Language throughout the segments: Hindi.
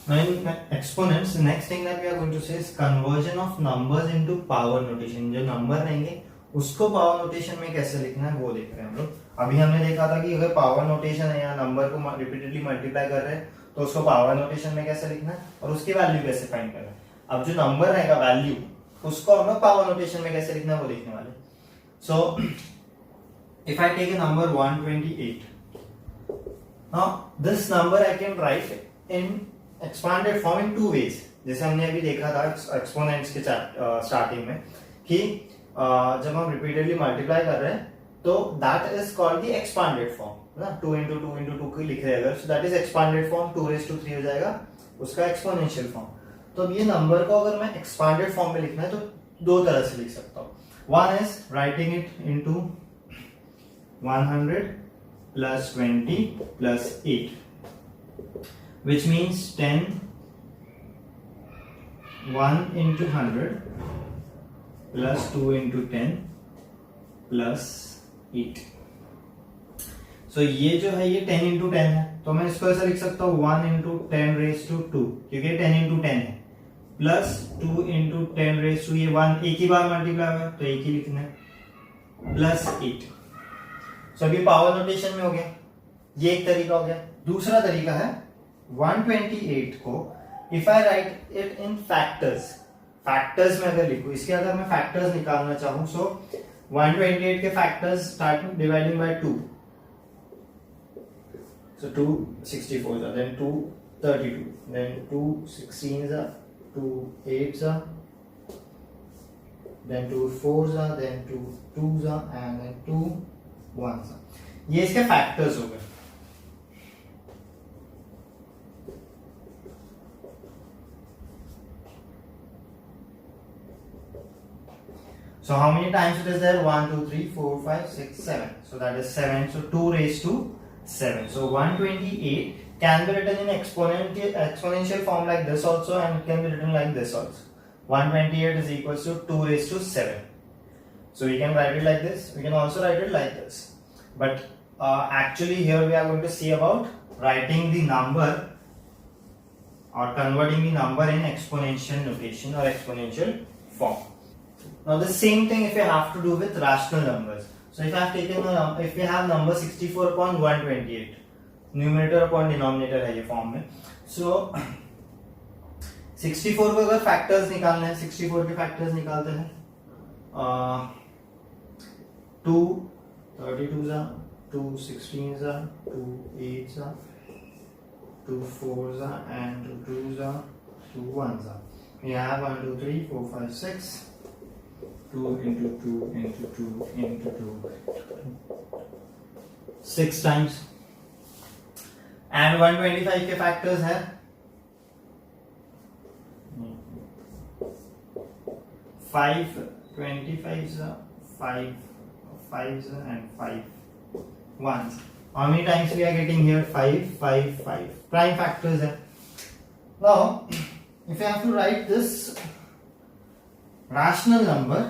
Now in exponents, the next thing that we are going to say is conversion of numbers into power notation. जो नंबर रहेंगे उसको पावर नोटेशन में कैसे लिखना है वो देख रहे हैं हम लोग. अभी हमने देखा था कि अगर पावर नोटेशन है या नंबर को रिपीटेडली मल्टीप्लाई कर रहे हैं तो उसको पावर नोटेशन में कैसे लिखना है और उसकी वैल्यू कैसे फाइंड करना है. अब जो नंबर रहेगा वैल्यू उसको हम लोग पावर नोटेशन में कैसे लिखना है वो देखने वाले. सो if I take a number 128, now this number I can write in expanded form in two ways. जैसे हमने अभी देखा था एक्सपोनेंट्स के स्टार्टिंग में कि जब हम रिपीटेडली मल्टीप्लाई कर रहे हैं तो that is called the expanded form ना. 2 into 2 into 2 की लिख रहे हैं अगर, so that is expanded form. 2 raised to 3 हो जाएगा उसका एक्सपोनेंशियल फॉर्म. तो अब ये नंबर को अगर मैं एक्सपांडेड फॉर्म में लिखना है तो दो तरह से लिख सकता हूँ. One is writing it into 100 plus 20 plus 8, which means 10 1 into 100 plus 2 into 10 plus 8. So ये जो है ये 10 into 10 है तो मैं इसको ऐसा लिख सकता हूँ 1 into 10 raised to 2 क्योंकि 10 into 10 है प्लस 2 into 10 raised to ये 1 एक ही बार मल्टीप्लाई होगा तो एक ही लिखना है प्लस 8. सो अभी पावर नोटेशन में हो गया, ये एक तरीका हो गया. दूसरा तरीका है 128 को if I right it in factors में अगर लिखूं, इसके अगर मैं फैक्टर्स निकालना चाहूं सो 128 के factors start dividing by 2. So 2 64 then 2 32 then 2 16 2 8 then 2 4 then 2 2 and then 2 1. ये इसके फैक्टर्स हो गए. So how many times it is there? 1 2 3 4 5 6 7. So that is 7. So 2 raised to 7. So 128 can be written in exponential form like this also, and it can be written like this also. 128 is equals to 2 raised to 7. So we can write it like this. We can also write it like this. But actually here we are going to see about writing the number or converting the number in exponential notation or exponential form. Now the same thing if you have to do with rational numbers. So if I have taken if we have number 64 upon 128, numerator upon denominator है ये form में. So 64 को अगर factors निकालने हैं, 64 के factors निकालते हैं. 2 32 2 16 2 8 2 4 and 2 2 2 1. We have 1 2 3 4 5 6 2 into 2 into 2 into 2 6 times. And 125 के factors है 5 25 5 5s and 5 1s. How many times we are getting here? 5 5 5 prime factors है. Now if I have to write this rational number,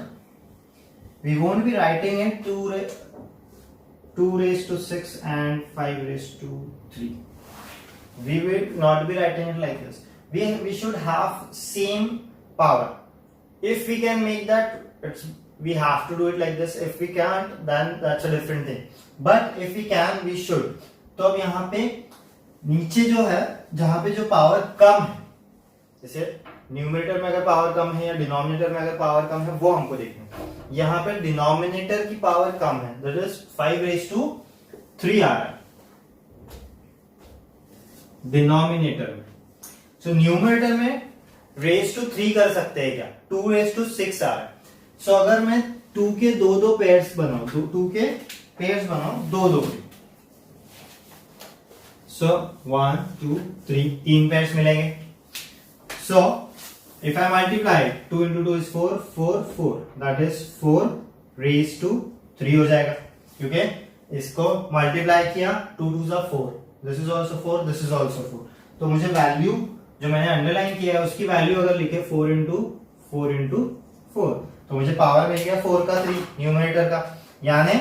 we won't be writing it 2 raised to 6 and 5 raised to 3. We will not be writing it like this. We should have same power. If we can make that, we have to do it like this. If we can't, then that's a different thing. But if we can, we should. तो अब यहाँ पे नीचे जो है जहां पे जो पावर कम है, जैसे न्यूमरेटर में अगर पावर कम है या डिनोमिनेटर में अगर पावर कम है वो हमको देखना है. यहाँ पे डिनोमिनेटर की पावर कम है, दैट इज 5 raised to 3 आ रहा है डिनोमिनेटर में. सो न्यूमरेटर में raised to 3 कर सकते हैं क्या? 2 raised to 6 आ रहा है. सो अगर मैं 2 के दो पेयर्स बनाऊं, 2 के पेयर्स बनाऊं दो के, सो 1 2 3 3 पेयर्स मिलेंगे. So if I multiply 2 into 2 is 4 4 4, that is 4 raised to 3 हो जाएगा क्योंकि इसको मल्टीप्लाई किया 2 2 4, this is also 4, this is also 4. तो मुझे वैल्यू जो मैंने अंडरलाइन किया है उसकी वैल्यू अगर लिखे 4 into 4 तो मुझे पावर मिल गया 4 का 3 न्यूमरेटर का. यानी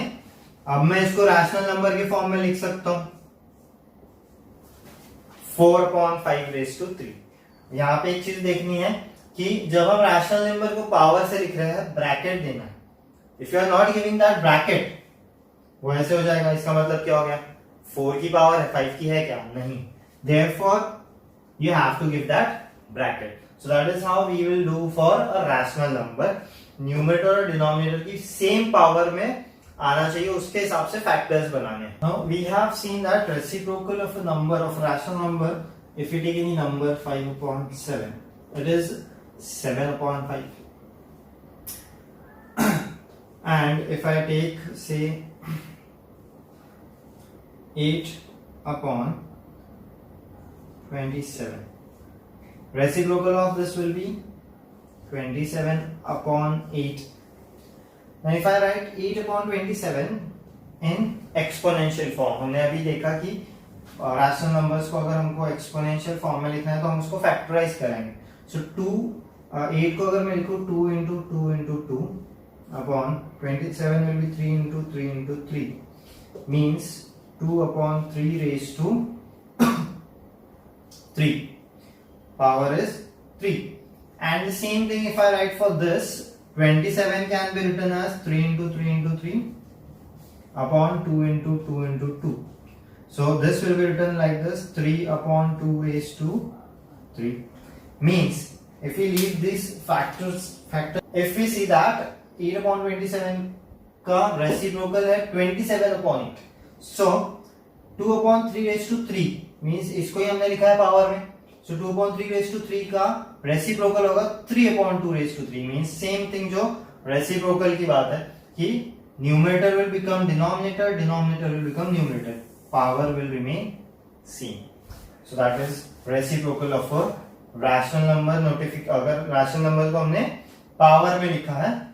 अब मैं इसको रैशनल नंबर के फॉर्म में लिख सकता हूं 4/5 raised to 3. यहाँ पे एक चीज देखनी है कि जब हम रैशनल नंबर को पावर से लिख रहे हैं ब्रैकेट देना है। If you are not giving that bracket वो ऐसे हो जाएगा, इसका मतलब क्या हो गया 4 की पावर है 5 की है क्या, नहीं, therefore you have to give that bracket. So that is how we will do for a rational number. Numerator और डिनोमिनेटर की सेम पावर में आना चाहिए, उसके हिसाब से फैक्टर्स बनाने हैं. Now we have seen that reciprocal of a number of rational number, if we take any number 5/7, it is 7/5. And if I take say 8/27, reciprocal of this will be 27/8. Now if I write 8/27 in exponential form, हमने अभी देखा कि रैशनल नंबर्स को अगर हमको एक्सपोनेंशियल फॉर्म में लिखना है तो हम उसको फैक्टराइज कराएंगे. सो 8 को अगर मैं लिखूं 2 into 2 into 2 upon 27 will be 3 into 3 into 3 means 2/3 raised to 3. Power is 3. And the same thing if I write for this, 27 can be written as 3 into 3 into 3 upon 2 into 2 into 2. So this will be written like this, 3/2 raised to 3. Means if we leave these factor, if we see that 8/27 का reciprocal है 27/8. So 2/3 raised to 3 means इसको ही हमने लिखा है पावर में. So 2/3 raised to 3 का रेसिप्रोकल होगा 3/2 raised to 3 means same thing जो रेसिप्रोकल की बात है कि numerator will become denominator, denominator will become numerator, power will remain same. So that is reciprocal of a rational number. अगर रैशनल नंबर को हमने पावर में लिखा है